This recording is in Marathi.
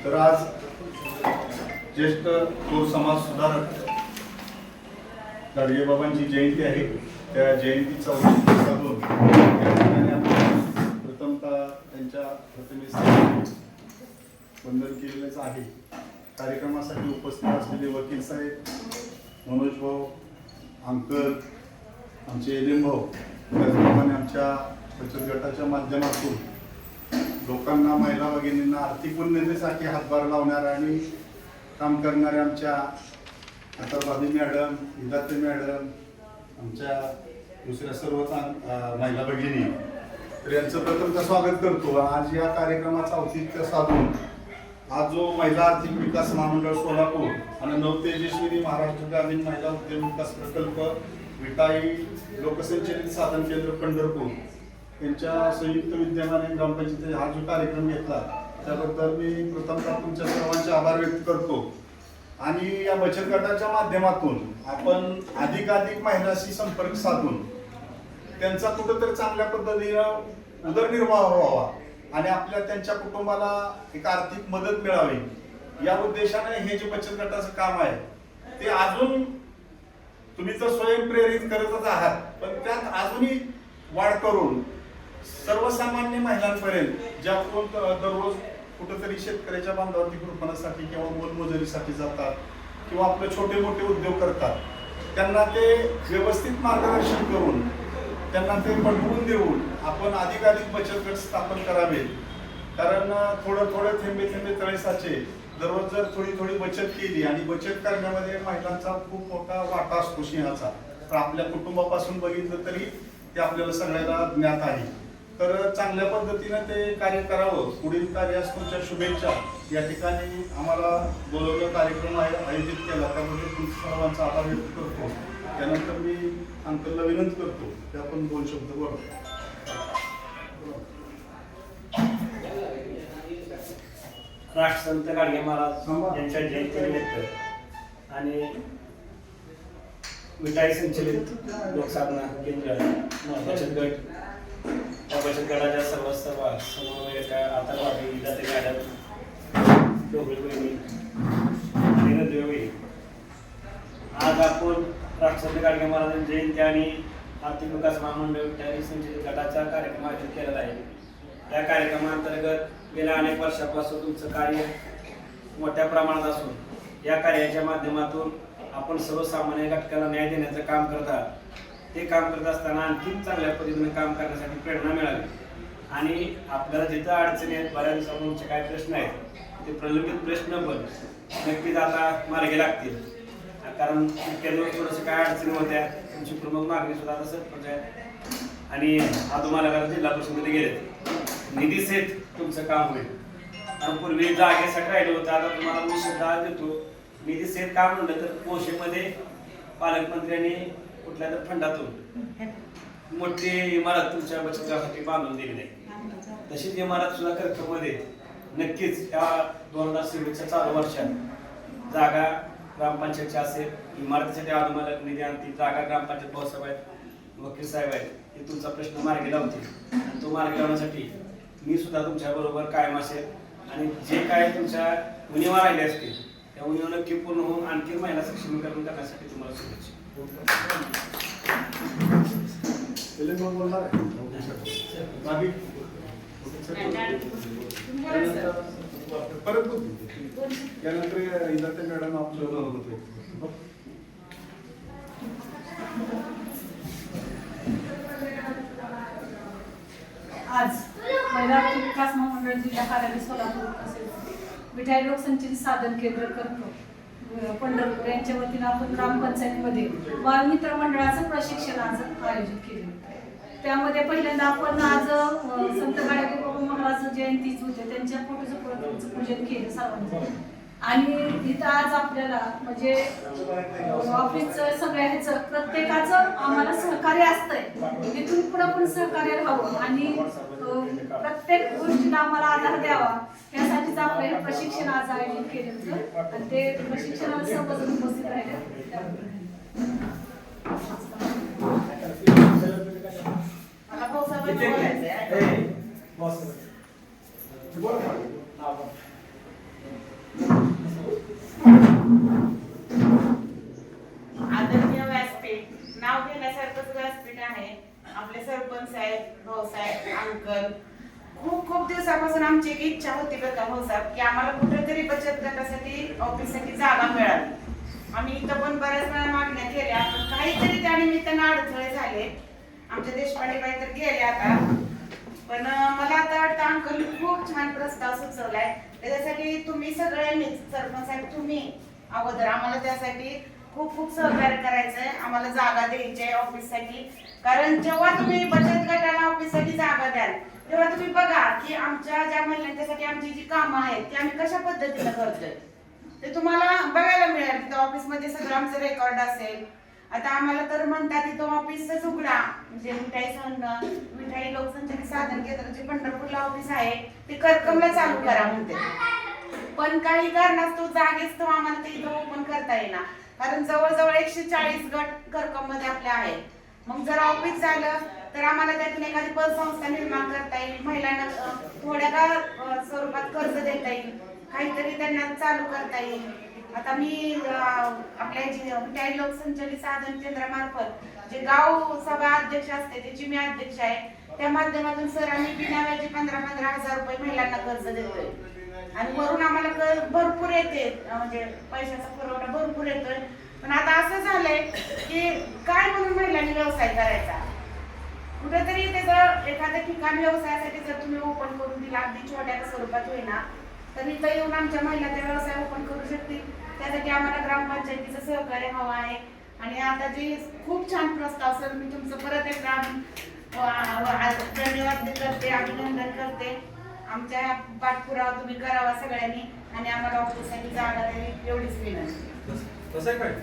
तर आज ज्येष्ठ थोर समाज सुधारक गाडगेबाबांची जयंती आहे. त्या जयंतीचा औचित्य साधून या ठिकाणी आपण प्रथमतः त्यांच्या प्रतिमेस वंदन केलेलंच आहे. कार्यक्रमासाठी उपस्थित असलेले वकील साहेब, मनोज भाऊ, अंकल, आमचे एलेम भाऊ, त्याचप्रमाणे आमच्या बचत गटाच्या माध्यमातून लोकांना, महिला भगिनींना आर्थिक उन्नतीसाठी हातभार लावणाऱ्या आणि काम करणाऱ्या आमच्या भाभी मॅडम, विधाते मॅडम, आमच्या दुसऱ्या सर्व महिला भगिनी, तर यांचं प्रथमतः स्वागत करतो. आज या कार्यक्रमाचं औचित्य साधून आज जो महिला आर्थिक विकास महामंडळ सोलापूर आणि नवतेजस्विनी महाराष्ट्र ग्रामीण महिला उद्यम विकास प्रकल्प विटाई लोकसंचलित साधन केंद्र पंढरपूर यांच्या संयुक्त विद्यमाने ग्रामपंचायतीचा हा जो कार्यक्रम घेतला त्याबद्दल मी प्रथमतः तुमच्या सर्वांचे आभार व्यक्त करतो. आणि या बचत गटाच्या माध्यमातून आपण अधिकाधिक महिलांशी संपर्क साधून त्यांचा कुठंतरी चांगल्या पद्धतीनं उदरनिर्वाह व्हावा आणि आपल्या त्यांच्या कुटुंबाला एक आर्थिक मदत मिळावी या उद्देशाने हे जे बचत गटाचं काम आहे ते अजून तुम्ही तर स्वयंप्रेरित करतच आहात, पण त्यात अजूनही वाढ करून सर्वसामान्य महिलांपर्यंत ज्या कोण दररोज कुठेतरी शेतकऱ्याच्या बांधावरती कुरपणासाठी किंवा मोलमजुरीसाठी जातात किंवा आपले छोटे मोठे उद्योग करतात, त्यांना ते व्यवस्थित मार्गदर्शन करून त्यांना ते पटवून देऊन आपण अधिकाधिक बचत गट स्थापन करावे. कारण थोडं थेंबे थेंबे तळे साचे, दररोज जर थोडी बचत केली आणि बचत करण्यामध्ये महिलांचा खूप मोठा वाटा असतो सिंहाचा, तर आपल्या कुटुंबापासून बघितलं तरी ते आपल्याला सगळ्याला ज्ञात आहे. तर चांगल्या पद्धतीनं ते कार्य करावं. पुढील कार्यास तुमच्या शुभेच्छा. या ठिकाणी आम्हाला बोलवलं, कार्यक्रम आयोजित केला त्यामध्ये तुमच्या सर्वांचा आभार व्यक्त करतो. त्यानंतर मी अंकलला विनंती करतो की आपण 2 शब्द बोला. राष्ट्रसंत गाडगे महाराज यांच्या जयंतीनिमित्त आणि विटाई संचलित लोकसाधना केंद्र बचत गट, त्या बचत गटाच्या सर्व समन्वयक आता विधाते मॅडम, डोबळे बहिणी आणि नंदुबाई, आज आपण राष्ट्रसंत गाडगे महाराजांची जयंती आणि आर्थिक विकास महामंडळ विटाई संचलित गटाचा कार्यक्रम आयोजित केलेला आहे. या कार्यक्रमाअंतर्गत गेल्या अनेक वर्षापासून तुमचं कार्य मोठ्या प्रमाणात असून या कार्याच्या माध्यमातून आपण सर्वसामान्य घटकाला न्याय देण्याचं काम करत आहात. ते काम करत असताना आणखी चांगल्या पद्धतीने काम करण्यासाठी प्रेरणा मिळावी आणि आपल्याला जिथं अडचणी आहेत, बऱ्याच दिवसांपासून तुमचे काय प्रश्न आहेत ते प्रलंबित प्रश्न पण नक्कीच आता मार्गी लागतील. कारण थोडंसं काय अडचणी होत्या, तुमची प्रमुख मागणी सुद्धा आता सरपंच आहे आणि तुम्हाला जिल्हा परिषदेमध्ये गेले निधी सेट तुमचं काम होईल. आणि पूर्वी जागेसाठी राहिलं होतं, आता तुम्हाला मी शब्द देतो. निधी सेट काम म्हणलं तर कोशेमध्ये पालकमंत्र्यांनी कुठल्या तर फंडातून मोठी इमारत तुमच्या बचत गटासाठी बांधून दिली आहे. तशीच इमारत सुद्धा कर्कमध्ये नक्कीच त्या 2026च्या चालू वर्षात जागा ग्रामपंचायतची असेल, इमारतीसाठी तुम्हाला निधी आणतील, जागा ग्रामपंचायत भाऊसाहेब आहेत, वकील साहेब आहेत, हे तुमचा प्रश्न मार्गी लावतील. आणि तो मार्गी लावण्यासाठी मी सुद्धा तुमच्या बरोबर कायम असेल आणि जे काय तुमच्या उणीवा राहिले असतील त्या उणीवा नक्की पूर्ण होऊन आणखी महिला सक्षमीकरण करण्यासाठी तुम्हाला शुभेच्छा. परत त्यानंतर विधाते मॅडम आपलं होते. आज महिला विकास महामंडळ जिल्हा कार्यालय सोलापूर तसेच विटाई लोकसंचलित साधन केंद्र करतो पंढरपूर यांच्या वतीनं आपण ग्रामपंचायतीमध्ये बालमित्र मंडळाचं प्रशिक्षण आज आयोजित केलं. त्यामध्ये पहिल्यांदा आपण आज संत गाडगेबाबा महाराज जयंतीच होते, त्यांच्या फोटोचं पूजन केलं सर्वांचं. आणि इथं आज आपल्याला म्हणजे ऑफिसचं सगळ्या ह्याचं प्रत्येकाचं आम्हाला सहकार्य असतंय, इथून पुढे पण सहकार्य राहावं आणि प्रत्येक गोष्टीला आम्हाला आधार द्यावा यासाठीच आपलं हे प्रशिक्षण आज आयोजित केलं होतं आणि ते प्रशिक्षणाला सर्वजण उपस्थित राहिले. आदरणीय व्यासपीठ नाव घेण्यासारखंच व्यासपीठ आहे. आपले सरपंच साहेब, भाऊसाहेब, अंकल खूप खूप दिवसापासून आमची एक इच्छा होती बरं का भाऊसाहेब की आम्हाला कुठेतरी बचत गटासाठी ऑफिससाठी जागा मिळाली. आम्ही इथं पण बऱ्याच वेळा मागण्या केल्या पण काहीतरी त्या निमित्तानं अडथळे झाले. आमच्या देशपांडे बाई तर गेले आता. पण मला आता वाटतं अंकल खूप छान प्रस्ताव सुचवलाय. त्याच्यासाठी तुम्ही सगळ्यांनीच सरपंच साहेब तुम्ही अगोदर आम्हाला त्यासाठी खूप खूप सहकार्य करायचंय. आम्हाला जागा द्यायची आहे ऑफिससाठी. कारण जेव्हा तुम्ही बचत गटाला ऑफिससाठी जागा द्याल तेव्हा तुम्ही बघा की आमच्या ज्या महिलांच्यासाठी आमची जी कामं आहेत ती आम्ही कशा पद्धतीनं करतोय ते तुम्हाला बघायला मिळेल. तिथं ऑफिसमध्ये सगळं आमचं रेकॉर्ड असेल. आता आम्हाला तर म्हणतात तिथं ऑफिसच उघडा म्हणजे मिठाई लोकसंचालित साधन केंद्र जे पंढरपूरला ऑफिस आहे ते करकमला चालू करा म्हणते. पण काही कारणास्तव जागेच तो आम्हाला ते इथं ओपन करता येणार. कारण जवळजवळ 140 गट करकम मध्ये आपले आहेत. मग जर ऑफिस झालं तर आम्हाला त्यातून एखादी पतसंस्था निर्माण करता येईल. महिलांना थोड्या का स्वरूपात कर्ज देता येईल. काहीतरी त्यांना चालू करता येईल. आता मी आपल्या मिठाई लोकसंचालित साधन केंद्रामार्फत जे गाव सभा अध्यक्ष असते त्याची मी अध्यक्ष आहे. त्या माध्यमातून सर आम्ही बिनाव्याजी 15,000 रुपये महिलांना कर्ज देतोय. आणि वरून आम्हाला भरपूर येते म्हणजे पैशाचा पुरवठा भरपूर येतोय. पण आता असं झालंय की काय म्हणून महिलांनी व्यवसाय करायचा. कुठेतरी त्याचं एखाद्या ठिकाणी व्यवसायासाठी जर तुम्ही ओपन करून दिला अगदी छोट्या स्वरूपात होईना तर इथं येऊन आमच्या महिला त्या व्यवसाय ओपन करू शकतील. त्यासाठी आम्हाला ग्रामपंचायतीचं सहकार्य हवं आहे. आणि आता जे खूप छान प्रस्ताव सर मी तुमचं परत एकदा धन्यवाद करते, अभिनंदन करते. आमच्या पाठपुरावा तुम्ही करावा सगळ्यांनी आणि आम्हाला ऑफिससाठी जागा द्यावी एवढीच विनंती. कसं आहे काय